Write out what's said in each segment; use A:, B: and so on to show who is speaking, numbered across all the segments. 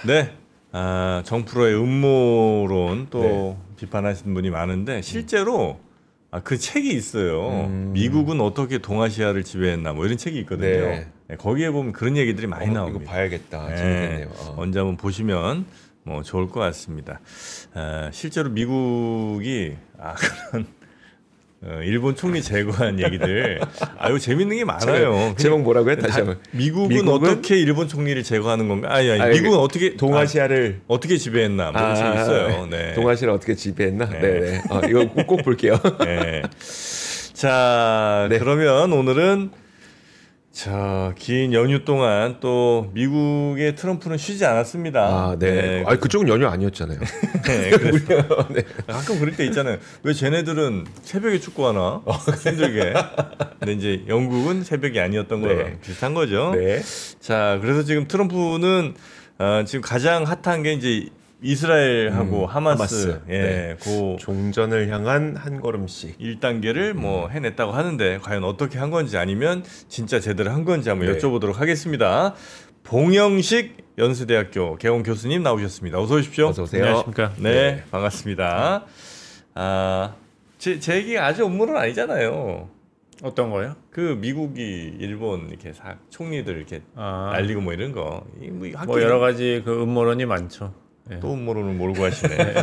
A: 네. 정프로의 음모론 또 비판하시는 분이 많은데 실제로 그 책이 있어요. 미국은 어떻게 동아시아를 지배했나 뭐 이런 책이 있거든요.
B: 네.
A: 네, 거기에 보면 그런 얘기들이 많이 나옵니다.
B: 이거 봐야겠다.
A: 네,
B: 재밌겠네요.
A: 언제 한번 보시면 뭐 좋을 것 같습니다. 실제로 미국이 그런 일본 총리 제거한 얘기들 이거 재밌는 게 많아요.
B: 제목 뭐라고요? 다시 한번.
A: 미국은 어떻게 일본 총리를 제거하는 건가? 아니 미국은 어떻게
B: 동아시아를
A: 어떻게 지배했나? 뭐 이런 책이 있어요. 네.
B: 동아시아를 어떻게 지배했나? 네. 이거 꼭 볼게요.
A: 네. 자, 그러면 오늘은 긴 연휴 동안 또 미국의 트럼프는 쉬지 않았습니다.
B: 네. 그쪽은 연휴 아니었잖아요.
A: 네, 네. 가끔 그럴 때 있잖아요. 왜 쟤네들은 새벽에 축구하나? 힘들게. 근데 이제 영국은 새벽이 아니었던 거랑 비슷한 거죠.
B: 네.
A: 자, 그래서 지금 트럼프는 지금 가장 핫한 게 이제 이스라엘하고 하마스. 그
B: 종전을 향한 한 걸음씩
A: 1단계를 뭐 해냈다고 하는데 과연 어떻게 한 건지 아니면 진짜 제대로 한 건지 한번 여쭤보도록 하겠습니다. 봉영식 연세대학교 개공 교수님 나오셨습니다. 어서 오십시오.
B: 어서 오세요.
C: 안녕하십니까.
A: 네, 반갑습니다. 제 얘기가 아주 음모론 아니잖아요.
C: 어떤 거요?
A: 그 미국이 일본 이렇게 총리들 이렇게 날리고 뭐 이런 거.
C: 뭐 여러 가지 그 음모론이 많죠.
A: 또 음모론을 몰고 하시네.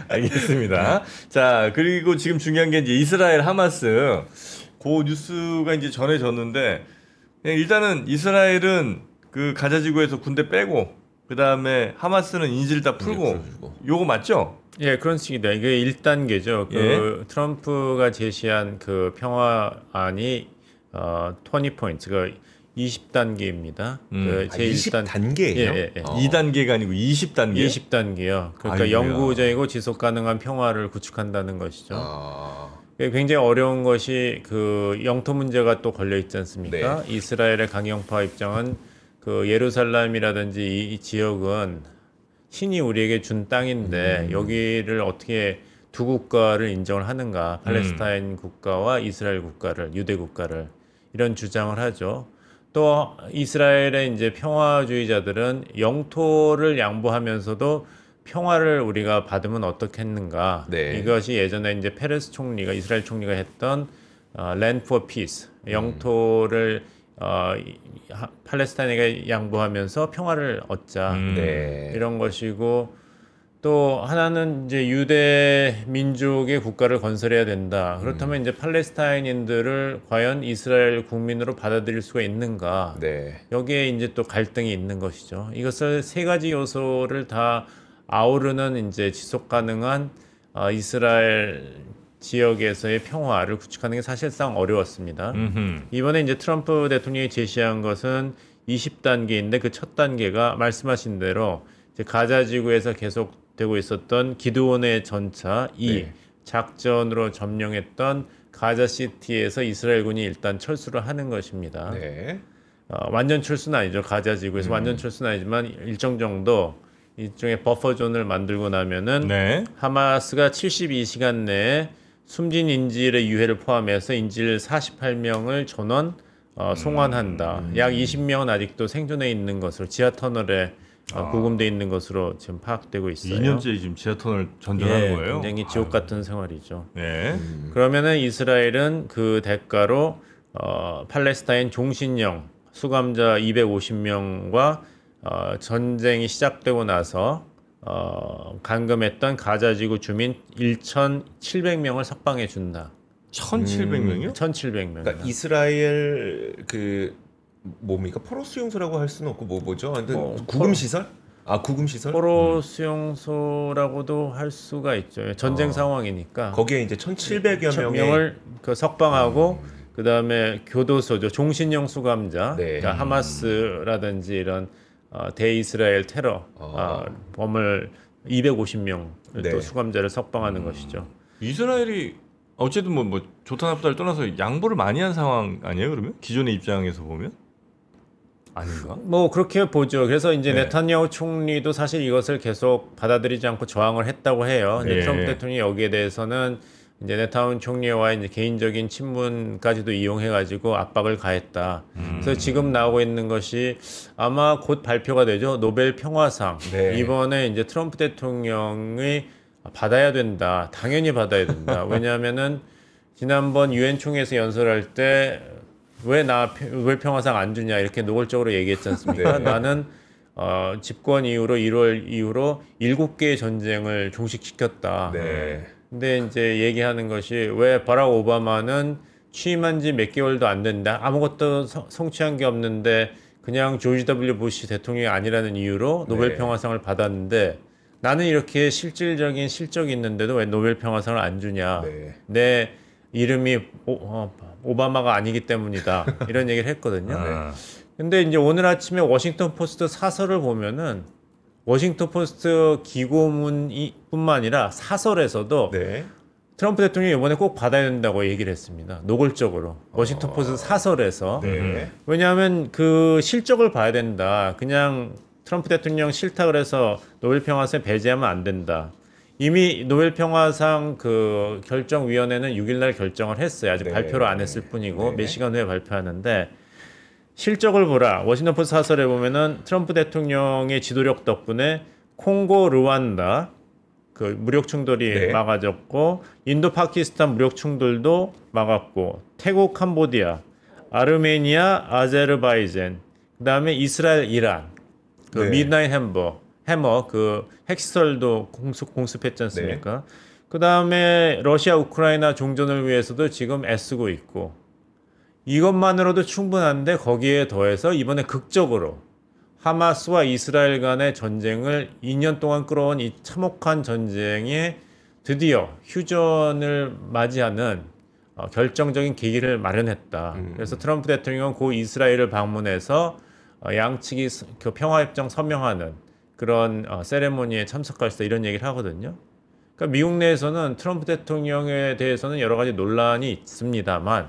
A: 알겠습니다. 자, 그리고 지금 중요한 게 이제 이스라엘 하마스 그 뉴스가 이제 전해졌는데 일단은 이스라엘은 그 가자 지구에서 군대 빼고 그 다음에 하마스는 인질 다 풀고 요거 맞죠?
C: 예, 그런 식이다. 이게 1단계죠. 트럼프가 제시한 그 평화안이 20포인트, 그 20단계입니다. 그
B: 제1단계예요?
C: 예.
A: 2단계가 아니고 20단계?
C: 20단계요. 그러니까 영구적이고 지속 가능한 평화를 구축한다는 것이죠. 굉장히 어려운 것이 그 영토 문제가 또 걸려 있지 않습니까? 이스라엘의 강경파 입장은 그 예루살렘이라든지 이 지역은 신이 우리에게 준 땅인데 여기를 어떻게 두 국가를 인정을 하는가? 팔레스타인 국가와 이스라엘 국가를, 유대 국가를 이런 주장을 하죠. 또 이스라엘의 이제 평화주의자들은 영토를 양보하면서도 평화를 우리가 받으면 어떻겠는가? 이것이 예전에 이제 페레스 총리가 이스라엘 총리가 했던 Land for Peace, 영토를 팔레스타인에게 양보하면서 평화를 얻자 이런 것이고. 또 하나는 이제 유대 민족의 국가를 건설해야 된다. 그렇다면 이제 팔레스타인인들을 과연 이스라엘 국민으로 받아들일 수가 있는가? 여기에 이제 또 갈등이 있는 것이죠. 이것을 세 가지 요소를 다 아우르는 이제 지속 가능한 이스라엘 지역에서의 평화를 구축하는 게 사실상 어려웠습니다. 이번에 이제 트럼프 대통령이 제시한 것은 20단계인데 그 첫 단계가 말씀하신 대로 이제 가자 지구에서 계속 되고 있었던 기드온의 전차 작전으로 점령했던 가자시티에서 이스라엘군이 일단 철수를 하는 것입니다. 완전 철수는 아니죠. 가자 지구에서 완전 철수는 아니지만 일정 정도 일종의 버퍼존을 만들고 나면은 하마스가 72시간 내에 숨진 인질의 유해를 포함해서 인질 48명을 전원 송환한다. 약 20명은 아직도 생존해 있는 것으로 지하 터널에 구금돼 있는 것으로 지금 파악되고 있어요.
A: 2년째 지금 지하터널 전전하는 거예요?
C: 굉장히 지옥 같은 생활이죠. 그러면은 이스라엘은 그 대가로 팔레스타인 종신령 수감자 250명과 전쟁이 시작되고 나서 감금했던 가자지구 주민 1,700명을 석방해 준다.
A: 1,700명이요?
C: 1,700명.
B: 그러니까 이스라엘 뭡니까? 포로 수용소라고 할 수는 없고 뭐죠? 구금 시설? 구금 시설?
C: 포로 수용소라고도 할 수가 있죠. 전쟁 상황이니까.
B: 거기에 이제 1,700여
C: 명을 그 석방하고 그다음에 교도소죠. 종신형 수감자. 그러니까 하마스라든지 이런 대이스라엘 테러 범을 250명을 또 수감자를 석방하는 것이죠.
A: 이스라엘이 어쨌든 뭐 좋다 나쁘다를 떠나서 양보를 많이 한 상황 아니에요? 그러면 기존의 입장에서 보면 아닌가?
C: 뭐 그렇게 보죠. 그래서 이제 네타냐후 총리도 사실 이것을 계속 받아들이지 않고 저항을 했다고 해요. 트럼프 대통령이 여기에 대해서는 이제 네타운 총리와의 이제 개인적인 친분까지도 이용해가지고 압박을 가했다. 그래서 지금 나오고 있는 것이 아마 곧 발표가 되죠. 노벨 평화상.
B: 네.
C: 이번에 이제 트럼프 대통령이 받아야 된다. 당연히 받아야 된다. 왜냐하면은 지난번 유엔 총회에서 연설할 때 왜 나 노벨 평화상 안 주냐 이렇게 노골적으로 얘기했지 않습니까?
B: 네.
C: 나는 집권 이후로 1월 이후로 7개의 전쟁을 종식시켰다.
B: 네.
C: 근데 이제 얘기하는 것이 왜 바락 오바마는 취임한 지 몇 개월도 안 된다. 아무것도 성취한 게 없는데 그냥 조지 W 부시 대통령이 아니라는 이유로 노벨
B: 네.
C: 평화상을 받았는데 나는 이렇게 실질적인 실적이 있는데도 왜 노벨 평화상을 안 주냐.
B: 네.
C: 내 이름이 오바마가 아니기 때문이다. 이런 얘기를 했거든요. 근데 이제 오늘 아침에 워싱턴 포스트 사설을 보면은 워싱턴 포스트 기고문뿐만 아니라 사설에서도
B: 네.
C: 트럼프 대통령이 이번에 꼭 받아야 된다고 얘기를 했습니다. 노골적으로. 워싱턴 포스트 사설에서.
B: 네.
C: 왜냐하면 그 실적을 봐야 된다. 그냥 트럼프 대통령 싫다 그래서 노벨 평화상 배제하면 안 된다. 이미 노벨 평화상 그 결정위원회는 6일 날 결정을 했어요. 아직
B: 네.
C: 발표를 안 했을 뿐이고
B: 네.
C: 몇 시간 후에 발표하는데 실적을 보라. 워싱턴 포스트 사설에 보면은 트럼프 대통령의 지도력 덕분에 콩고 르완다 그 무력 충돌이
B: 네.
C: 막아졌고 인도 파키스탄 무력 충돌도 막았고 태국 캄보디아 아르메니아 아제르바이잔 그다음에 이스라엘 이란 그
B: 네.
C: 미드나잇 해머 그 핵시설도 공습했지 않습니까? 그다음에 러시아 우크라이나 종전을 위해서도 지금 애쓰고 있고 이것만으로도 충분한데 거기에 더해서 이번에 극적으로 하마스와 이스라엘 간의 전쟁을 2년 동안 끌어온 이 참혹한 전쟁에 드디어 휴전을 맞이하는 결정적인 계기를 마련했다. 그래서 트럼프 대통령은 고 이스라엘을 방문해서 양측이 그 평화협정 서명하는 그런 세레모니에 참석할 수 있다 이런 얘기를 하거든요. 그러니까 미국 내에서는 트럼프 대통령에 대해서는 여러 가지 논란이 있습니다만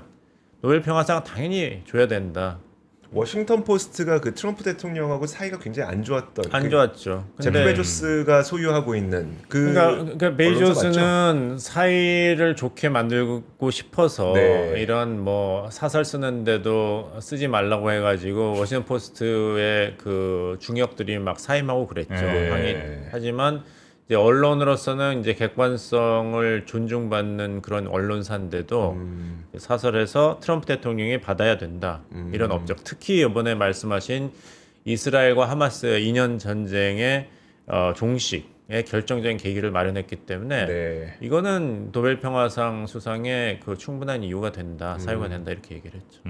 C: 노벨 평화상 당연히 줘야 된다.
B: 워싱턴 포스트가 그 트럼프 대통령하고 사이가 굉장히 안 좋았던
C: 안 좋았죠.
B: 제프 베조스가 소유하고 있는
C: 그러니까 베조스는 사이를 좋게 만들고 싶어서
B: 네.
C: 이런 뭐 사설 쓰는데도 쓰지 말라고 해가지고 워싱턴 포스트의 그 중역들이 막 사임하고 그랬죠.
B: 네.
C: 하지만 이제 언론으로서는 이제 객관성을 존중받는 그런 언론사인데도 사설에서 트럼프 대통령이 받아야 된다 이런 업적. 특히 이번에 말씀하신 이스라엘과 하마스 2년 전쟁의 종식의 결정적인 계기를 마련했기 때문에
B: 네.
C: 이거는 노벨 평화상 수상에 그 충분한 이유가 된다, 사유가 된다 이렇게 얘기를 했죠.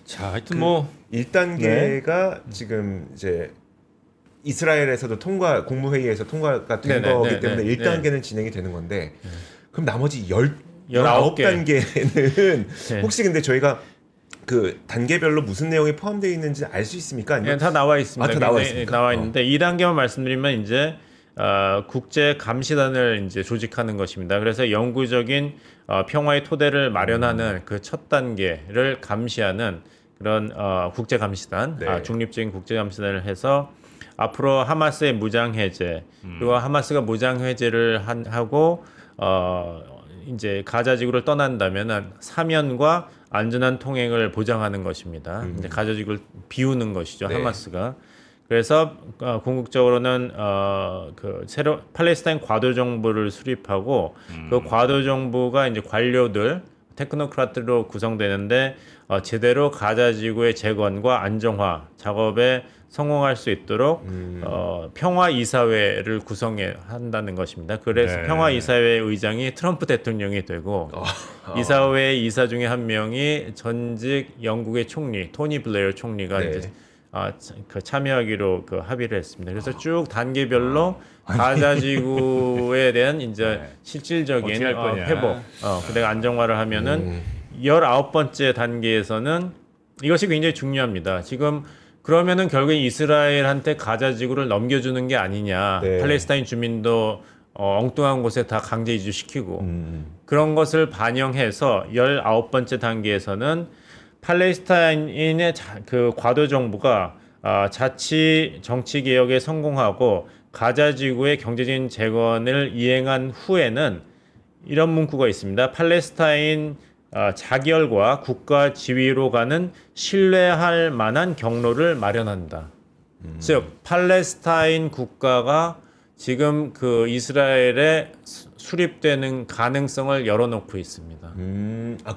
A: 자, 하여튼 뭐
B: 1단계가 지금 이제 이스라엘에서도 국무회의에서 통과가 된 거기 때문에 1단계는 진행이 되는 건데 그럼 나머지 19단계는 혹시 근데 저희가 그 단계별로 무슨 내용이 포함되어 있는지 알 수 있습니까? 아니면
C: 다 나와 있습니다.
B: 다 나와 있습니까?
C: 나와 있는데 2단계만 말씀드리면 이제 국제 감시단을 이제 조직하는 것입니다. 그래서 영구적인 평화의 토대를 마련하는 그 첫 단계를 감시하는 그런 국제 감시단,
B: 네.
C: 중립적인 국제 감시단을 해서 앞으로 하마스의 무장 해제 그리고 하마스가 무장 해제를 하고 이제 가자 지구를 떠난다면은 사면과 안전한 통행을 보장하는 것입니다. 이제 가자 지구를 비우는 것이죠.
B: 네.
C: 하마스가. 그래서 궁극적으로는 그 새로 팔레스타인 과도 정부를 수립하고 그 과도 정부가 이제 관료들 테크노크라트로 구성되는데 제대로 가자 지구의 재건과 안정화 작업에 성공할 수 있도록 평화 이사회를 구성해 한다는 것입니다. 그래서
A: 네.
C: 평화 이사회 의장이 트럼프 대통령이 되고 이사회 이사 중에 한 명이 전직 영국의 총리 토니 블레어 총리가
B: 네.
C: 이제 그 참여하기로 그 합의를 했습니다. 그래서 쭉 단계별로 가자 지구에 대한 이제 실질적인
A: 어떻게 할 거냐.
C: 회복, 그다가 안정화를 하면은 19번째 단계에서는 이것이 굉장히 중요합니다. 지금 그러면은 결국에 이스라엘한테 가자 지구를 넘겨주는 게 아니냐.
B: 네.
C: 팔레스타인 주민도 엉뚱한 곳에 다 강제 이주시키고 그런 것을 반영해서 19번째 단계에서는 팔레스타인의 그 과도 정부가 자치 정치 개혁에 성공하고 가자 지구의 경제적인 재건을 이행한 후에는 이런 문구가 있습니다. 팔레스타인 자결과 국가 지위로 가는 신뢰할 만한 경로를 마련한다. 즉 팔레스타인 국가가 지금 그 이스라엘에 수립되는 가능성을 열어놓고 있습니다.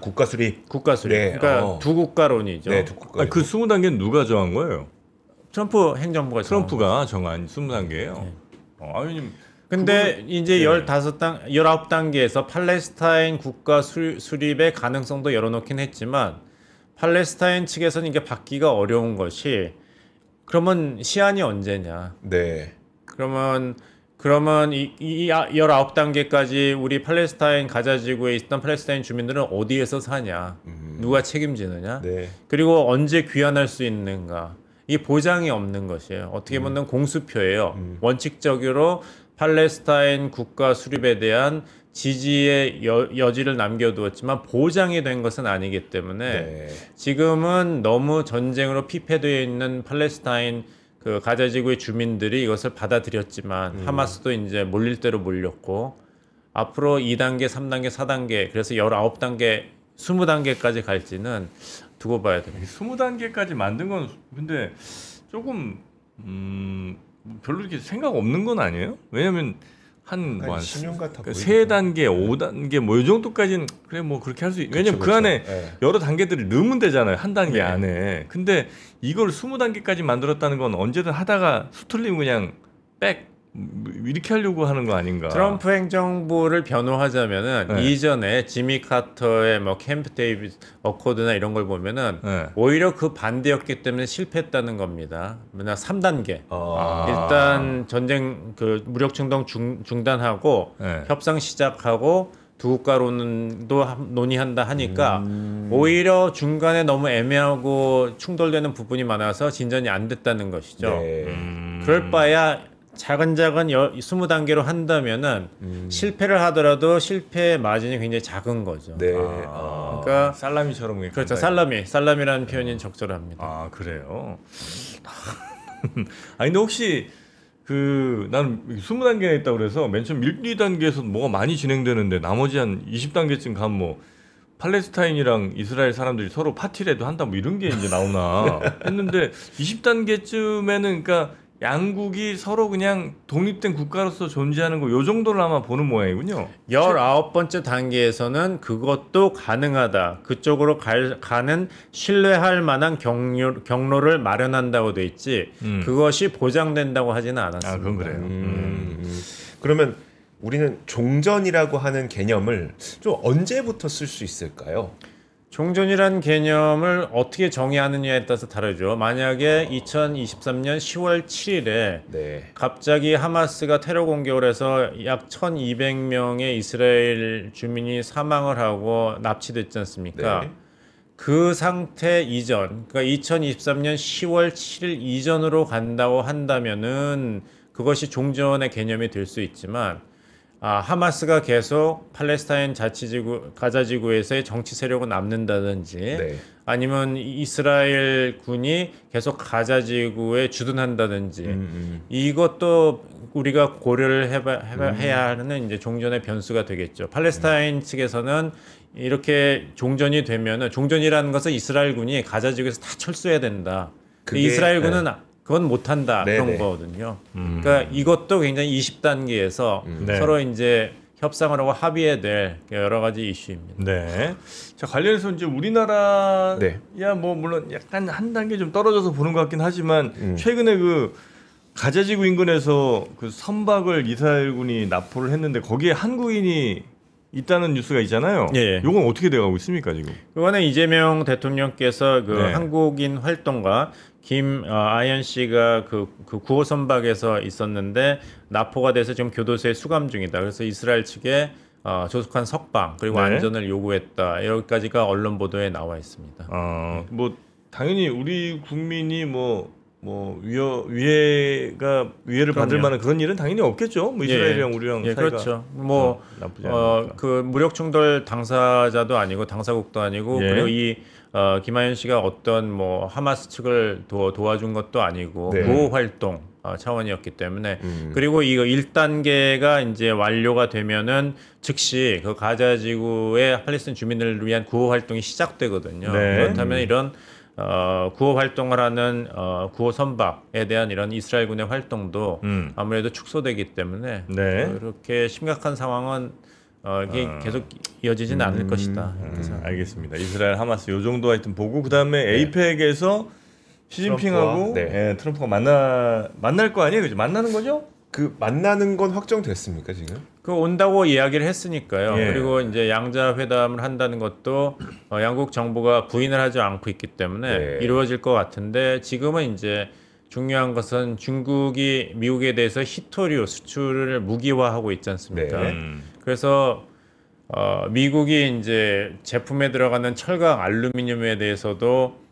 B: 국가 수립.
C: 국가 수립.
B: 네,
C: 그러니까 두 국가론이죠.
B: 네, 두 국가.
A: 그 20단계는 누가 정한 거예요?
C: 트럼프 행정부가
A: 트럼프가 정한 20단계예요.
C: 네.
A: 아니,
C: 근데 이제
A: 네.
C: 19단계에서 팔레스타인 국가 수립의 가능성도 열어놓긴 했지만 팔레스타인 측에서는 이게 받기가 어려운 것이 그러면 시한이 언제냐?
B: 네.
C: 그러면 이 19단계까지 우리 팔레스타인 가자지구에 있던 팔레스타인 주민들은 어디에서 사냐? 누가 책임지느냐?
B: 네.
C: 그리고 언제 귀환할 수 있는가? 이 보장이 없는 것이에요. 어떻게 보면 공수표예요. 원칙적으로 팔레스타인 국가 수립에 대한 지지의 여지를 남겨두었지만 보장이 된 것은 아니기 때문에
B: 네.
C: 지금은 너무 전쟁으로 피폐되어 있는 팔레스타인 그 가자지구의 주민들이 이것을 받아들였지만 하마스도 이제 몰릴 대로 몰렸고 앞으로 2단계, 3단계, 4단계 그래서 19단계, 20단계까지 갈지는 두고 봐야 됩니다.
A: 20단계까지 만든 건 근데 조금 별로 이렇게 생각 없는 건 아니에요? 왜냐면 한
B: 10년 같아 보이죠.
A: 3단계, 5단계 뭐 이 정도까지는 그래 뭐 그렇게 할 수 왜냐면 그 안에
B: 네.
A: 여러 단계들이 넣으면 되잖아요. 한 단계
C: 네.
A: 안에. 근데 이걸 20단계까지 만들었다는 건 언제든 하다가 수틀리면 그냥 이렇게 하려고 하는 거 아닌가?
C: 트럼프 행정부를 변호하자면은
A: 네.
C: 이전에 지미 카터의 뭐 캠프 데이비드 어코드나 이런 걸 보면은
A: 네.
C: 오히려 그 반대였기 때문에 실패했다는 겁니다. 뭐냐 3단계. 일단 전쟁 그 무력 충동 중단하고
A: 네.
C: 협상 시작하고 두 국가론도 논의한다 하니까 오히려 중간에 너무 애매하고 충돌되는 부분이 많아서 진전이 안 됐다는 것이죠.
B: 네.
C: 그럴 바야 차근차근 20단계로 한다면은 실패를 하더라도 실패의 마진이 굉장히 작은 거죠.
B: 네.
C: 그러니까
A: 살라미처럼
C: 그렇죠.
A: 간다.
C: 살라미라는 표현이 적절합니다.
A: 아 그래요. 아니 근데 혹시 그 나는 20단계에 있다고 그래서 맨 처음 1, 2단계에서 뭐가 많이 진행되는데 나머지 한 20단계쯤 가면 뭐 팔레스타인이랑 이스라엘 사람들이 서로 파티라도 한다 뭐 이런 게 이제 나오나 했는데 20단계쯤에는 그러니까 양국이 서로 그냥 독립된 국가로서 존재하는 거 요 정도를 아마 보는 모양이군요.
C: 19번째 단계에서는 그것도 가능하다. 그쪽으로 가는 신뢰할 만한 경로를 마련한다고 돼 있지. 그것이 보장된다고 하지는 않았습니다.
A: 아, 그건 그래요.
B: 그러면 우리는 종전이라고 하는 개념을 좀 언제부터 쓸 수 있을까요?
C: 종전이란 개념을 어떻게 정의하느냐에 따라서 다르죠. 만약에 2023년 10월 7일에
B: 네.
C: 갑자기 하마스가 테러 공격을 해서 약 1200명의 이스라엘 주민이 사망을 하고 납치됐지 않습니까?
B: 네.
C: 그 상태 이전, 그러니까 2023년 10월 7일 이전으로 간다고 한다면은 그것이 종전의 개념이 될 수 있지만 하마스가 계속 팔레스타인 가자지구에서의 정치 세력을 남는다든지
B: 네.
C: 아니면 이스라엘 군이 계속 가자지구에 주둔한다든지 이것도 우리가 고려를 해야 하는 이제 종전의 변수가 되겠죠. 팔레스타인 측에서는 이렇게 종전이 되면은 종전이라는 것은 이스라엘 군이 가자지구에서 다 철수해야 된다. 이스라엘 군은 그건 못한다 그런 거거든요. 그러니까 이것도 굉장히 20단계에서
A: 네.
C: 서로 이제 협상을 하고 합의해야 될 여러 가지 이슈입니다.
A: 네. 자 관련해서 이제 우리나라야 뭐 물론 약간 한 단계 좀 떨어져서 보는 것 같긴 하지만 최근에 그 가자지구 인근에서 그 선박을 이스라엘군이 납포를 했는데 거기에 한국인이 있다는 뉴스가 있잖아요.
C: 예.
A: 이건 어떻게 돼가고 있습니까 지금?
C: 그거는 이재명 대통령께서 그
A: 네.
C: 한국인 활동가 아연 씨가 그 9호 선박에서 있었는데 납포가 돼서 지금 교도소에 수감 중이다. 그래서 이스라엘 측에 조속한 석방 그리고
A: 네.
C: 안전을 요구했다. 여기까지가 언론 보도에 나와 있습니다.
A: 뭐 당연히 우리 국민이 위해를 받을 만한 그런 일은 당연히 없겠죠. 뭐 이스라엘이랑 우리랑 사이가
C: 그렇죠.
A: 나쁘지 않으니까.
C: 그 무력 충돌 당사자도 아니고 당사국도 아니고 그리고 이 김하연 씨가 어떤 뭐 하마스 측을 도와준 것도 아니고
B: 네.
C: 보호 활동 차원이었기 때문에 그리고 이거 1단계가 이제 완료가 되면은 즉시 그 가자 지구의 팔레스타인 주민들을 위한 구호 활동이 시작되거든요.
A: 네.
C: 그렇다면 이런 구호 활동을 하는 구호 선박에 대한 이런 이스라엘군의 활동도 아무래도 축소되기 때문에
A: 네.
C: 그렇게 심각한 상황은 이게 계속 이어지지는 않을 것이다.
A: 알겠습니다. 이스라엘 하마스 요 정도 하여튼 보고 그다음에 에이펙에서 시진핑하고 트럼프가 만날 거 아니에요? 그죠? 만나는 거죠?
B: 그 만나는 건 확정됐습니까 지금?
C: 그 온다고 이야기를 했으니까요.
A: 예.
C: 그리고 이제 양자 회담을 한다는 것도 양국 정부가 부인을 하지 않고 있기 때문에
B: 네.
C: 이루어질 것 같은데 지금은 이제 중요한 것은 중국이 미국에 대해서 히토류 수출을 무기화하고 있지 않습니까?
B: 네.
C: 그래서 미국이 이제 제품에 들어가는 철강, 알루미늄에 대해서도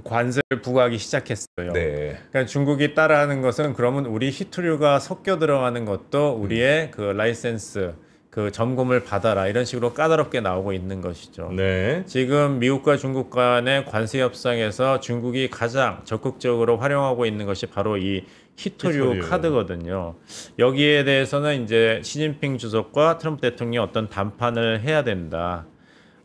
C: 관세를 부과하기 시작했어요.
B: 네.
C: 그러니까 중국이 따라하는 것은 그러면 우리 히토류가 섞여 들어가는 것도 우리의 그 라이센스, 그 점검을 받아라 이런 식으로 까다롭게 나오고 있는 것이죠.
A: 네.
C: 지금 미국과 중국 간의 관세 협상에서 중국이 가장 적극적으로 활용하고 있는 것이 바로 이 히토류 카드거든요. 여기에 대해서는 이제 시진핑 주석과 트럼프 대통령이 어떤 담판을 해야 된다.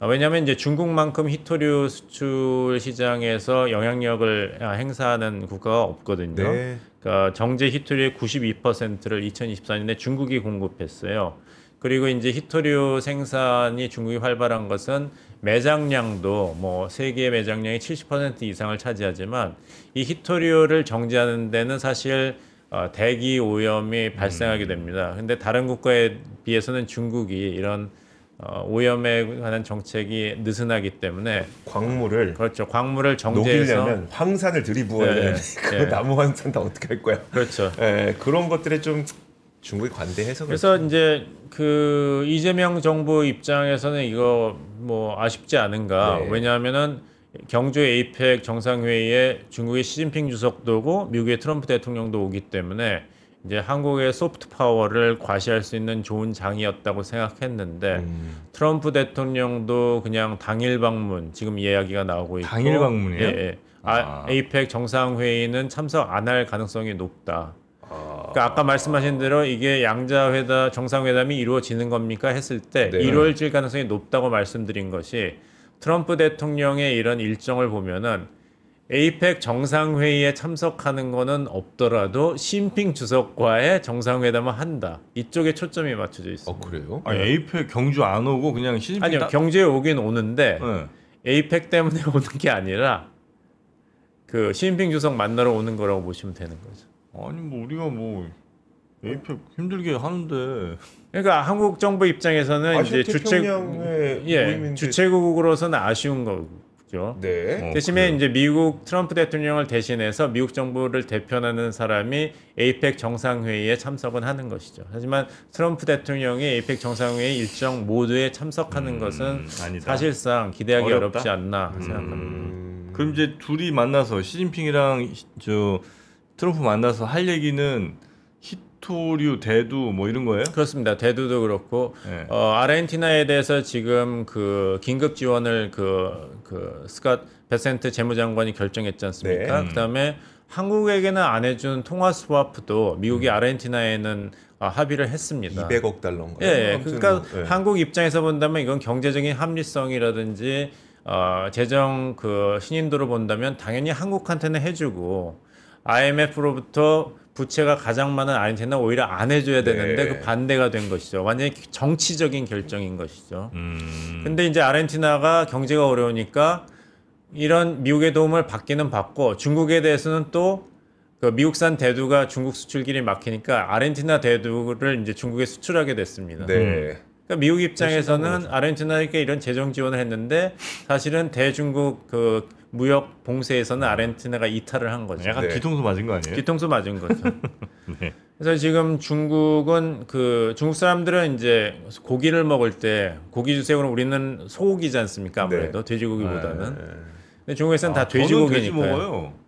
C: 왜냐하면 이제 중국만큼 히토류 수출 시장에서 영향력을 행사하는 국가가 없거든요.
B: 네.
C: 그러니까 정제 히토류의 92%를 2024년에 중국이 공급했어요. 그리고 이제 히토류 생산이 중국이 활발한 것은 매장량도 뭐 세계 매장량의 70% 이상을 차지하지만 이 히토류를 정제하는 데는 사실 대기 오염이 발생하게 됩니다. 근데 다른 국가에 비해서는 중국이 이런 오염에 관한 정책이 느슨하기 때문에
B: 광물을
C: 그렇죠. 광물을 정제해서
B: 녹이려면 황산을 들이부어야 되는데 그 나무 황산 다 어떻게 할 거야?
C: 그렇죠.
B: 그런 것들에 좀 중국이 관대해서
C: 그래서 이제 그 이재명 정부 입장에서는 이거 뭐 아쉽지 않은가.
B: 네.
C: 왜냐하면은 경주 에이펙 정상회의에 중국의 시진핑 주석도 오고 미국의 트럼프 대통령도 오기 때문에 이제 한국의 소프트 파워를 과시할 수 있는 좋은 장이었다고 생각했는데 트럼프 대통령도 그냥 당일 방문 지금 이야기가 나오고 있고
A: 당일 방문이에요?
C: 예. 에이펙 정상회의는 참석 안 할 가능성이 높다. 그러니까 아까 말씀하신 대로 이게 양자회담 정상회담이 이루어지는 겁니까 했을 때
B: 네.
C: 이루어질 가능성이 높다고 말씀드린 것이 트럼프 대통령의 이런 일정을 보면은 에이펙 정상회의에 참석하는 거는 없더라도 시진핑 주석과의 정상회담을 한다. 이쪽에 초점이 맞춰져 있습니다.
B: 그래요?
A: 아니, 에이펙 경주 안 오고 그냥 시진핑
C: 아니요, 경주에 오긴 오는데
A: 네.
C: 에이펙 때문에 오는 게 아니라 그 시진핑 주석 만나러 오는 거라고 보시면 되는 거죠.
A: 아니 뭐 우리가 뭐 에이펙 힘들게 하는데
C: 그러니까 한국 정부 입장에서는 이제
B: 주최국의
C: 주최국으로서는 아쉬운 거죠.
B: 네.
C: 대신에 이제 미국 트럼프 대통령을 대신해서 미국 정부를 대표하는 사람이 에이펙 정상회의에 참석은 하는 것이죠. 하지만 트럼프 대통령이 에이펙 정상회의 일정 모두에 참석하는 것은
A: 아니다.
C: 사실상 기대하기
A: 어렵다?
C: 어렵지 않나 생각합니다.
A: 그럼 이제 둘이 만나서 시진핑이랑 저 트럼프 만나서 할 얘기는 히토류 대두 뭐 이런 거예요?
C: 그렇습니다. 대두도 그렇고
A: 네.
C: 아르헨티나에 대해서 지금 그 긴급 지원을 그 스캇 베센트 재무장관이 결정했지 않습니까?
B: 네.
C: 그다음에 한국에게는 안 해준 통화 스와프도 미국이 아르헨티나에는 합의를 했습니다.
B: 200억 달러인가요?
C: 예,
B: 아무튼
C: 그러니까
B: 뭐, 예.
C: 한국 입장에서 본다면 이건 경제적인 합리성이라든지 재정 그 신인도를 본다면 당연히 한국한테는 해주고 IMF로부터 부채가 가장 많은 아르헨티나 오히려 안 해줘야 되는데 그 반대가 된 것이죠. 완전히 정치적인 결정인 것이죠. 근데 이제 아르헨티나가 경제가 어려우니까 이런 미국의 도움을 받기는 받고 중국에 대해서는 또 그 미국산 대두가 중국 수출길이 막히니까 아르헨티나 대두를 이제 중국에 수출하게 됐습니다.
B: 네.
C: 그러니까 미국 입장에서는 아르헨티나에게 이런 재정 지원을 했는데 사실은 대중국 그 무역 봉쇄에서는 아르헨티나가 이탈을 한 거죠.
A: 약간
B: 네.
A: 뒤통수 맞은 거 아니에요?
C: 뒤통수 맞은 거죠.
A: 네.
C: 그래서 지금 중국은 그 중국 사람들은 이제 고기를 먹을 때 고기 주색으로 우리는 소고기지 않습니까? 아무래도 돼지고기보다는. 근데 중국에서는 다
A: 저는 돼지
C: 돼지고기니까요.
A: 먹어요.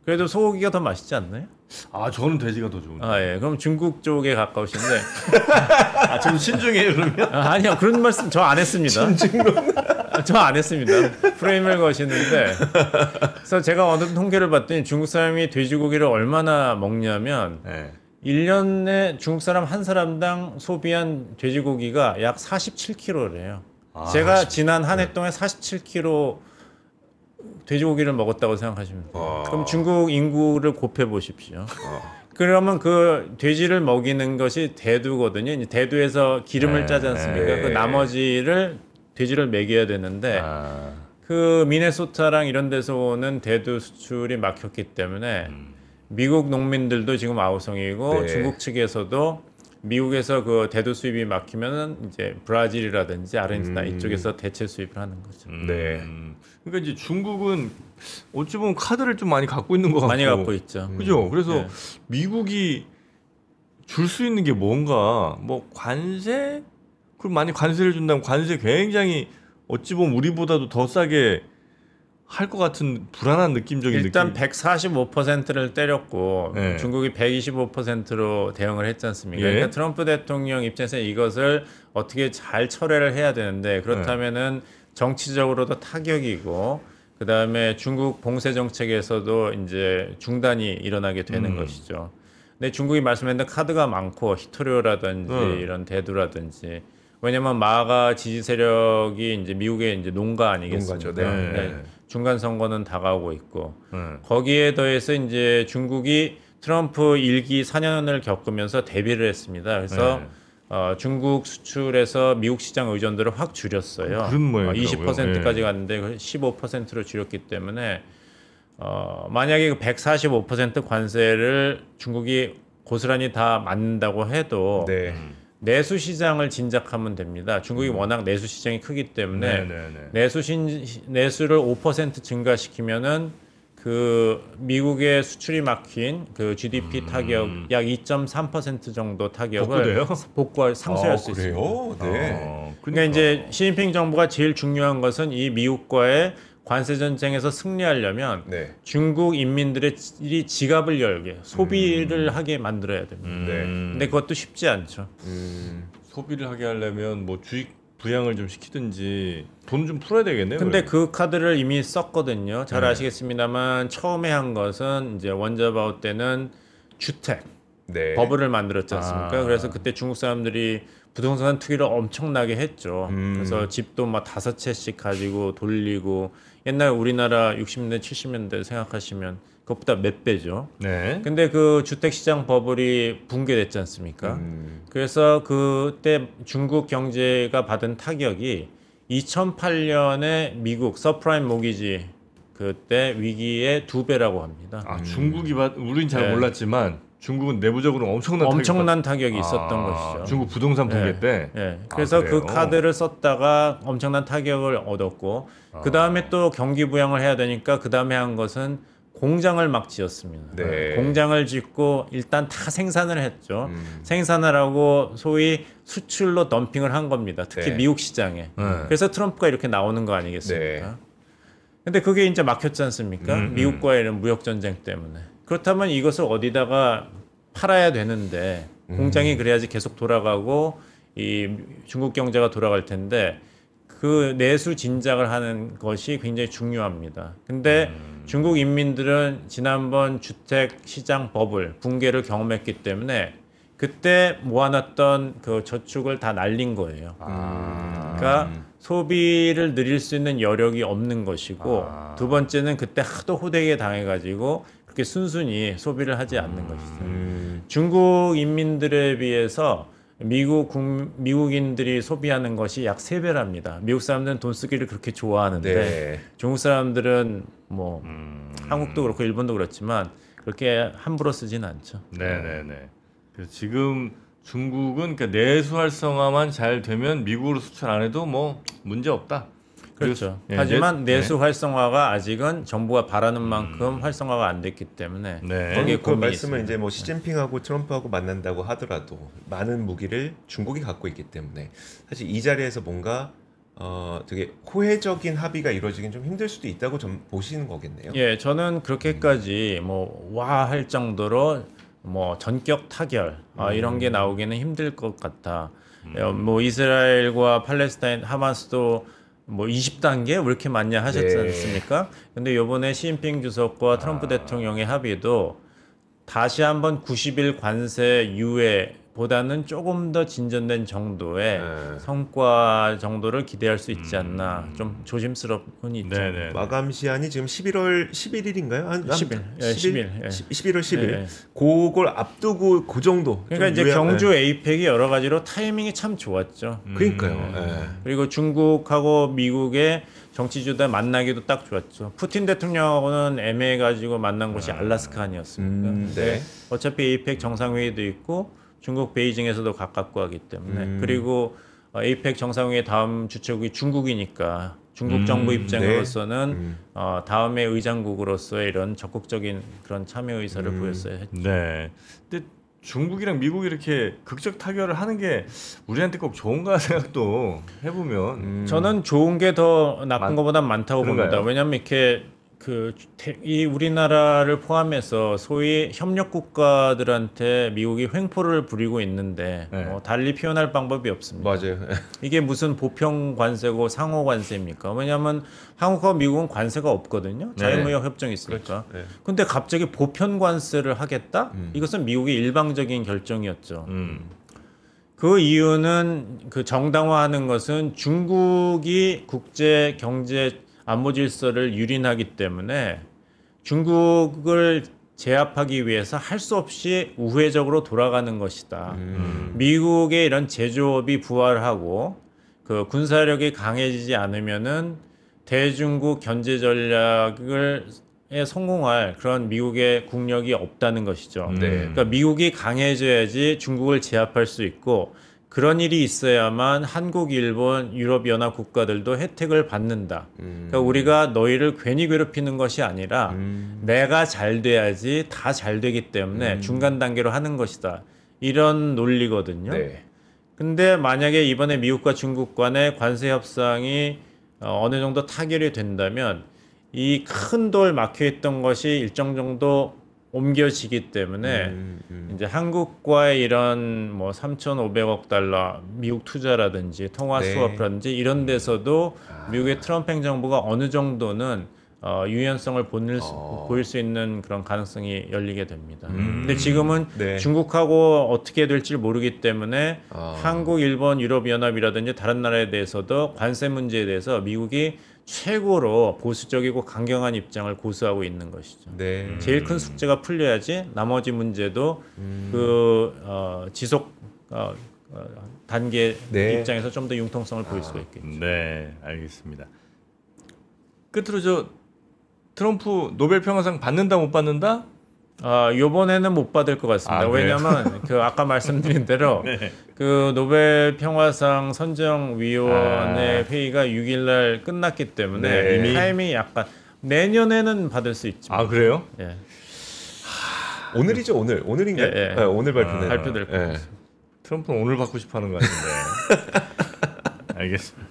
C: 그래도 소고기가 더 맛있지 않나요?
A: 저는 돼지가 더 좋은데.
C: 예. 그럼 중국 쪽에 가까우신데.
A: 좀 신중해요 그러면?
C: 아니요. 그런 말씀 저 안 했습니다. 저 안 했습니다. 프레임을 거시는데 그래서 제가 어느 통계를 봤더니 중국 사람이 돼지고기를 얼마나 먹냐면
A: 네.
C: 1년에 중국 사람 한 사람당 소비한 돼지고기가 약 47kg래요.
A: 아,
C: 제가 지난 한 해 동안 47kg 돼지고기를 먹었다고 생각하시면 돼요. 그럼 중국 인구를 곱해 보십시오. 그러면 그 돼지를 먹이는 것이 대두거든요. 이제 대두에서 기름을 짜지 않습니까? 그 나머지를 돼지를 먹여야 되는데 그 미네소타랑 이런 데서 오는 대두 수출이 막혔기 때문에 미국 농민들도 지금 아우성이고
B: 네.
C: 중국 측에서도 미국에서 그 대두 수입이 막히면은 이제 브라질이라든지 아르헨티나 이쪽에서 대체 수입을 하는 거죠.
B: 네.
A: 그러니까 이제 중국은 어찌 보면 카드를 좀 많이 갖고 있는 것 같고
C: 많이 갖고 있죠.
A: 그죠? 그래서
C: 네.
A: 미국이 줄 수 있는 게 뭔가 뭐 관세? 그럼 많이 관세를 준다면 관세 굉장히 어찌 보면 우리보다도 더 싸게 할 것 같은 불안한 느낌적인
C: 일단
A: 느낌.
C: 145%를 때렸고
A: 네.
C: 중국이 125%로 대응을 했지 않습니까?
A: 예.
C: 그러니까 트럼프 대통령 입장에서 이것을 어떻게 잘 처리를 해야 되는데 그렇다면은 정치적으로도 타격이고 그다음에 중국 봉쇄 정책에서도 이제 중단이 일어나게 되는 것이죠. 근데 중국이 말씀했는데 카드가 많고 히토리오라든지 이런 대두라든지 왜냐면 마가 지지 세력이 이제 미국의 이제 농가 아니겠습니까?
B: 농가죠. 네.
C: 네. 중간 선거는 다가오고 있고 거기에 더해서 이제 중국이 트럼프 1기 4년을 겪으면서 대비를 했습니다. 그래서 중국 수출에서 미국 시장 의존도를 확 줄였어요.
A: 그런 모양이더라고요.
C: 20%까지 갔는데 15%로 줄였기 때문에 만약에 그 145% 관세를 중국이 고스란히 다 맞는다고 해도
B: 네.
C: 내수 시장을 진작하면 됩니다. 중국이 워낙 내수 시장이 크기 때문에 내수를 5% 증가시키면은 그 미국의 수출이 막힌 그 GDP 타격 약 2.3% 정도 타격을 복구할 상쇄할 수 있습니다.
B: 그래요? 네.
C: 그러니까 이제 시진핑 정부가 제일 중요한 것은 이 미국과의 관세 전쟁에서 승리하려면
B: 네.
C: 중국 인민들의 지갑을 열게 소비를 하게 만들어야 됩니다.
B: 네.
C: 근데 그것도 쉽지 않죠.
A: 소비를 하게 하려면 뭐 주식 부양을 좀 시키든지 돈 좀 풀어야 되겠네요.
C: 근데
A: 그러면.
C: 그 카드를 이미 썼거든요. 잘 아시겠습니다만 처음에 한 것은 이제 원자바오 때는 주택
B: 네.
C: 버블을 만들었지 않습니까? 그래서 그때 중국 사람들이 부동산 투기를 엄청나게 했죠. 그래서 집도 막 5채씩 가지고 돌리고 옛날 우리나라 60년대 70년대 생각하시면 그것보다 몇 배죠.
A: 네.
C: 근데 그 주택시장 버블이 붕괴됐지 않습니까? 그래서 그때 중국 경제가 받은 타격이 2008년에 미국 서프라임 모기지 그때 위기의 2배라고 합니다.
A: 아 중국이 우린 잘
C: 네.
A: 몰랐지만 중국은 내부적으로 엄청난
C: 타격이 있었던 것이죠.
A: 중국 부동산 붕괴 때.
C: 예. 그래서
A: 그래요?
C: 그 카드를 썼다가 엄청난 타격을 얻었고 그 다음에 또 경기 부양을 해야 되니까 그 다음에 한 것은 공장을 막 지었습니다.
B: 네.
C: 공장을 짓고 일단 다 생산을 했죠. 생산을 하고 소위 수출로 덤핑을 한 겁니다. 특히
B: 네.
C: 미국 시장에. 그래서 트럼프가 이렇게 나오는 거 아니겠습니까?
B: 네.
C: 근데 그게 이제 막혔지 않습니까? 미국과의 이런 무역 전쟁 때문에. 그렇다면 이것을 어디다가 팔아야 되는데 공장이 그래야지 계속 돌아가고 이 중국 경제가 돌아갈 텐데 그 내수 진작을 하는 것이 굉장히 중요합니다. 근데 중국 인민들은 지난번 주택 시장 버블 붕괴를 경험했기 때문에 그때 모아놨던 그 저축을 다 날린 거예요. 그러니까 소비를 늘릴 수 있는 여력이 없는 것이고 두 번째는 그때 하도 호되게 당해가지고 그렇게 순순히 소비를 하지 않는 것이죠. 중국 인민들에 비해서 미국인들이 소비하는 것이 약 3배랍니다. 미국 사람들은 돈 쓰기를 그렇게 좋아하는데
B: 네.
C: 중국 사람들은 뭐 한국도 그렇고 일본도 그렇지만 그렇게 함부로 쓰진 않죠.
A: 네네네. 그래서 지금 중국은 그러니까 내수 활성화만 잘 되면 미국으로 수출 안 해도 뭐 문제 없다.
C: 그렇죠.
A: 예,
C: 하지만 내수 활성화가 아직은 정부가 바라는 만큼 활성화가 안 됐기 때문에
A: 네.
C: 거기에
B: 그
C: 고민이
B: 말씀은
C: 있습니다.
B: 이제 뭐 시진핑하고 트럼프하고 만난다고 하더라도 많은 무기를 중국이 갖고 있기 때문에 사실 이 자리에서 뭔가 되게 호혜적인 합의가 이루어지긴 좀 힘들 수도 있다고 좀 보시는 거겠네요.
C: 예, 저는 그렇게까지 뭐 와 할 정도로 뭐 전격 타결 이런 게 나오기는 힘들 것 같다. 뭐 이스라엘과 팔레스타인 하마스도 뭐 20단계 왜 이렇게 많냐 하셨지
B: 네.
C: 않습니까? 근데 요번에 시진핑 주석과 트럼프 대통령의 합의도 다시 한번 90일 관세 유예보다는 조금 더 진전된 정도의 성과 정도를 기대할 수 있지 않나. 좀 조심스러움이 있죠.
A: 네네.
B: 마감 시한이 지금 11월 11일인가요?
C: 10일. 예, 10일. 예.
B: 11월 10일.
C: 예.
B: 그걸 앞두고 그 정도.
C: 그러니까
B: 좀
C: 이제
B: 유예한-
C: 경주 에이펙이 여러 가지로 타이밍이 참 좋았죠.
B: 그러니까요. 예.
C: 그리고 중국하고 미국의 정치주들 만나기도 딱 좋았죠. 푸틴 대통령하고는 애매해가지고 만난 곳이 알라스카 아니었습니까?
B: 네.
C: 어차피 에이펙 정상회의도 있고 중국 베이징에서도 가깝고 하기 때문에 그리고 에이펙 정상회의 다음 주최국이 중국이니까 중국 정부 입장으로서는 다음에 의장국으로서의 이런 적극적인 그런 참여 의사를 보였어야 했죠.
A: 네. 근데 중국이랑 미국이 이렇게 극적 타결을 하는 게 우리한테 꼭 좋은가 생각도 해보면
C: 저는 좋은 게 더 나쁜
A: 많-
C: 것보다 많다고
A: 그런가요?
C: 봅니다. 왜냐하면 이렇게 이 우리나라를 포함해서 소위 협력 국가들한테 미국이 횡포를 부리고 있는데
A: 네.
C: 달리 표현할 방법이 없습니다.
B: 맞아요.
C: 이게 무슨 보편 관세고 상호 관세입니까? 왜냐하면 한국과 미국은 관세가 없거든요. 자유무역 협정이 있으니까.
B: 네.
C: 근데 갑자기 보편 관세를 하겠다? 이것은 미국의 일방적인 결정이었죠. 그 이유는 그 정당화하는 것은 중국이 국제 경제 안보 질서를 유린하기 때문에 중국을 제압하기 위해서 할 수 없이 우회적으로 돌아가는 것이다. 미국의 이런 제조업이 부활하고 그 군사력이 강해지지 않으면은 대중국 견제 전략을 성공할 그런 미국의 국력이 없다는 것이죠.
B: 네.
C: 그러니까 미국이 강해져야지 중국을 제압할 수 있고 그런 일이 있어야만 한국, 일본, 유럽 연합 국가들도 혜택을 받는다. 그러니까 우리가 너희를 괜히 괴롭히는 것이 아니라 내가 잘 돼야지 다 잘 되기 때문에 중간 단계로 하는 것이다. 이런 논리거든요.
B: 네.
C: 근데 만약에 이번에 미국과 중국 간의 관세 협상이 어느 정도 타결이 된다면 이 큰 돌 막혀 있던 것이 일정 정도 옮겨지기 때문에 이제 한국과의 이런 뭐 3,500억 달러 미국 투자라든지 통화
B: 네.
C: 수합이라든지 이런 데서도 미국의 트럼프 행정부가 어느 정도는 유연성을 보일 수 있는 그런 가능성이 열리게 됩니다. 근데 지금은
B: 네.
C: 중국하고 어떻게 될지 모르기 때문에 한국, 일본, 유럽 연합이라든지 다른 나라에 대해서도 관세 문제에 대해서 미국이 최고로 보수적이고 강경한 입장을 고수하고 있는 것이죠.
B: 네.
C: 제일 큰 숙제가 풀려야지 나머지 문제도 지속 단계
B: 네.
C: 입장에서 좀 더 융통성을 보일 수가 있겠죠.
A: 네, 알겠습니다. 끝으로 트럼프 노벨 평화상 받는다 못 받는다?
C: 요번에는 못 받을 것 같습니다.
A: 그래요?
C: 왜냐하면 아까 말씀드린 대로 그 노벨 평화상 선정위원회 회의가 6일날 끝났기 때문에
B: 네.
C: 이미 타이밍이 약간 내년에는 받을 수 있지만
A: 그래요?
C: 예.
B: 오늘이죠, 오늘. 오늘인가요?
C: 예, 예.
B: 네, 오늘 발표는.
C: 발표될 것 같습니다.
A: 트럼프는 오늘 받고 싶어하는 것 같은데. 알겠습니다.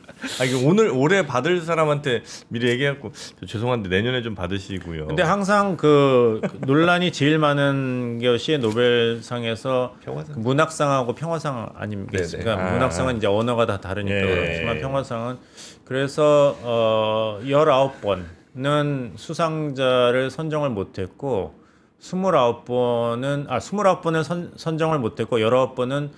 A: 이게 올해 받을 사람한테 미리 얘기해갖고 죄송한데 내년에 좀 받으시고요.
C: 근데 항상 그 논란이 제일 많은 것이 노벨상에서
B: 평화상.
C: 문학상하고 평화상 아니겠습니까?
B: 네네.
C: 문학상은 이제 언어가 다 다르니까
A: 예.
C: 그렇지만 평화상은 그래서 19번은 수상자를 선정을 못했고 29번은 선정을 못했고 19번은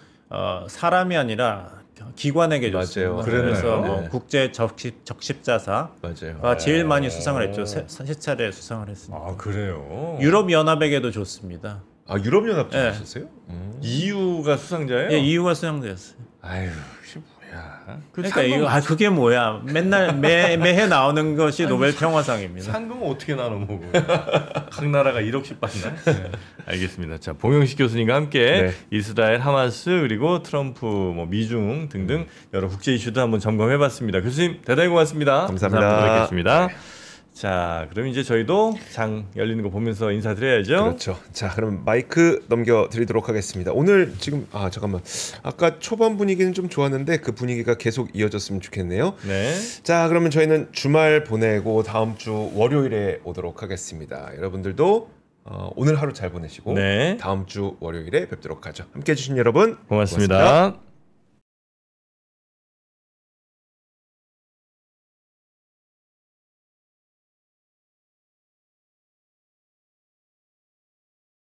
C: 사람이 아니라 기관에게 줬습니다.
B: 맞아요.
C: 그래서
B: 그랬나요?
C: 뭐
B: 네.
C: 국제 적십자사
B: 맞아요.
C: 제일 많이 수상을 했죠. 세 차례 수상을 했습니다.
A: 그래요?
C: 유럽 연합에게도 줬습니다.
B: 유럽연합
C: 예.
B: 하셨어요?
A: EU가 수상자예요?
C: 예, EU가 수상자였어요.
A: 아유, 이게 뭐야?
C: 그러니까 이거 그게 뭐야? 맨날 매해 나오는 것이 노벨 평화상입니다.
A: 상금은 어떻게 나눠 먹어? 각 나라가 1억씩 받나? 네. 알겠습니다. 자, 봉영식 교수님과 함께
B: 네.
A: 이스라엘, 하마스 그리고 트럼프, 미중 등등 여러 국제 이슈도 한번 점검해봤습니다. 교수님 대단히 고맙습니다.
B: 감사합니다.
A: 또 뵙겠습니다. 자, 그럼 이제 저희도 장 열리는 거 보면서 인사드려야죠.
B: 그렇죠. 자, 그럼 마이크 넘겨드리도록 하겠습니다. 오늘 지금 잠깐만. 아까 초반 분위기는 좀 좋았는데 그 분위기가 계속 이어졌으면 좋겠네요.
A: 네.
B: 자, 그러면 저희는 주말 보내고 다음 주 월요일에 오도록 하겠습니다. 여러분들도 오늘 하루 잘 보내시고
A: 네.
B: 다음 주 월요일에 뵙도록 하죠. 함께해 주신 여러분
A: 고맙습니다.